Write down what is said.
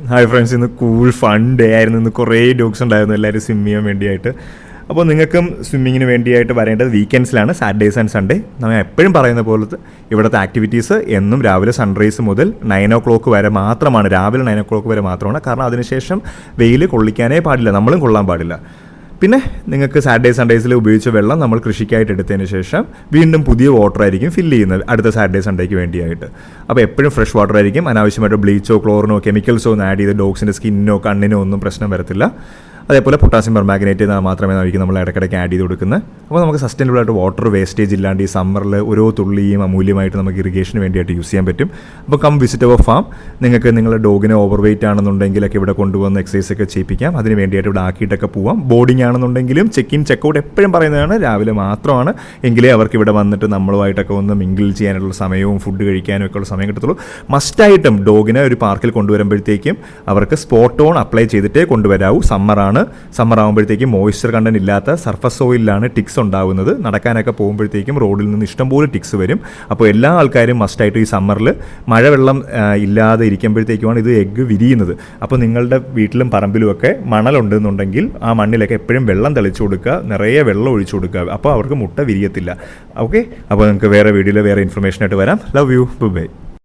Hi friends, ഇന്ന് cool fun day ആയിരുന്നു. ഇന്ന് കുറേ ഡോഗ്സ് ഉണ്ടായിരുന്നു എല്ലാവരും സ്വിം ചെയ്യാൻ വേണ്ടിയായിട്ട്. അപ്പോൾ നിങ്ങൾക്കും സ്വിമ്മിങ്ങിന് വേണ്ടിയായിട്ട് വരേണ്ടത് വീക്കെൻഡ്സിലാണ്, സാറ്റർഡേസ് ആൻഡ് സൺഡേ. നമ്മൾ എപ്പോഴും പറയുന്ന പോലത്തെ ഇവിടുത്തെ ആക്ടിവിറ്റീസ് എന്നും രാവിലെ സൺറൈസ് മുതൽ 9 o'clock വരെ മാത്രമാണ്. രാവിലെ 9 o'clock വരെ മാത്രമാണ്. കാരണം അതിനുശേഷം വെയിൽ കൊള്ളിക്കാനേ പാടില്ല, നമ്മളും കൊള്ളാൻ പാടില്ല. പിന്നെ നിങ്ങൾക്ക് സാറ്റർഡേ സൺഡേസിൽ ഉപയോഗിച്ച വെള്ളം നമ്മൾ കൃഷിക്കായിട്ട് എടുത്തതിന് ശേഷം വീണ്ടും പുതിയ വാട്ടർ ആയിരിക്കും ഫില്ല് ചെയ്യുന്നത് അടുത്ത സാറ്റർഡേ സൺഡേക്ക് വേണ്ടിയായിട്ട്. അപ്പോൾ എപ്പോഴും ഫ്രഷ് വാട്ടർ ആയിരിക്കും. അനാവശ്യമായിട്ട് ബ്ലീച്ചോ ക്ലോറിനോ കെമിക്കൽസോ ഒന്നും ആഡ് ചെയ്ത് ഡോഗ്സിൻ്റെ സ്കിന്നോ കണ്ണിനോ ഒന്നും പ്രശ്നം വരത്തില്ല. അതേപോലെ പൊട്ടാസ്യം പെർമാഗ്നേറ്റ് മാത്രമേ ആയിരിക്കും നമ്മൾ ഇടയ്ക്കിടയ്ക്ക് ആഡ് ചെയ്ത് കൊടുക്കുന്നത്. അപ്പോൾ നമുക്ക് സസ്റ്റൈനബിൾ ആയിട്ട് വാട്ടർ വേസ്റ്റേജ് ഇല്ലാണ്ട് ഈ സമ്മറിൽ ഓരോ തുള്ളിയും അമൂല്യമായിട്ട് നമുക്ക് ഇറിഗേഷന് വേണ്ടിയിട്ട് യൂസ് ചെയ്യാൻ പറ്റും. അപ്പോൾ കം വിസിറ്റ് അവർ ഫാം. നിങ്ങൾക്ക് നിങ്ങളുടെ ഡോഗിനെ ഓവർ വെയിറ്റ് ആണെന്നുണ്ടെങ്കിലൊക്കെ ഇവിടെ കൊണ്ടുവന്ന് എക്സസൈസ് ഒക്കെ ചെയ്യിപ്പിക്കാം. അതിന് വേണ്ടിയിട്ട് ഇവിടെ ആക്കിയിട്ടൊക്കെ പോവാം. ബോർഡിംഗ് ആണെന്നുണ്ടെങ്കിലും ചെക്ക് ഇൻ ചെക്കൗട്ട് എപ്പോഴും പറയുന്നതാണ് രാവിലെ മാത്രമാണ്. എങ്കിലേ അവർക്ക് ഇവിടെ വന്നിട്ട് നമ്മളുമായിട്ടൊക്കെ ഒന്ന് മിങ്കിൾ ചെയ്യാനുള്ള സമയവും ഫുഡ് കഴിക്കാനും ഒക്കെ ഉള്ള സമയം കിട്ടത്തുള്ളൂ. മസ്റ്റായിട്ടും ഡോഗിനെ ഒരു പാർക്കിൽ കൊണ്ടുവരുമ്പോഴത്തേക്കും അവർക്ക് സ്പോട്ട് ഓൺ അപ്ലൈ ചെയ്തിട്ടേ കൊണ്ടുവരാവൂ. സമ്മർ ആകുമ്പോഴത്തേക്കും മോയ്സ്ചർ കണ്ടന്റ് ഇല്ലാത്ത സർഫസ് ഓയിലാണ് ടിക്സ് ഉണ്ടാകുന്നത്. നടക്കാനൊക്കെ പോകുമ്പോഴത്തേക്കും റോഡിൽ നിന്ന് ഇഷ്ടംപോലെ ടിക്സ് വരും. അപ്പോൾ എല്ലാ ആൾക്കാരും മസ്റ്റായിട്ട് ഈ സമ്മറിൽ മഴവെള്ളം ഇല്ലാതെ ഇരിക്കുമ്പോഴത്തേക്കുമാണ് ഇത് എഗ്ഗ് വിരിയുന്നത്. അപ്പോൾ നിങ്ങളുടെ വീട്ടിലും പറമ്പിലുമൊക്കെ മണലുണ്ടെന്നുണ്ടെങ്കിൽ ആ മണ്ണിലൊക്കെ എപ്പോഴും വെള്ളം തെളിച്ചു കൊടുക്കുക, നിറയെ വെള്ളം ഒഴിച്ചു കൊടുക്കുക. അപ്പോൾ അവർക്ക് മുട്ട വിരിയത്തില്ല. ഓക്കെ, അപ്പോൾ നിങ്ങൾക്ക് വേറെ വീഡിയോയിൽ വേറെ ഇൻഫർമേഷനായിട്ട് വരാം. Love you, by.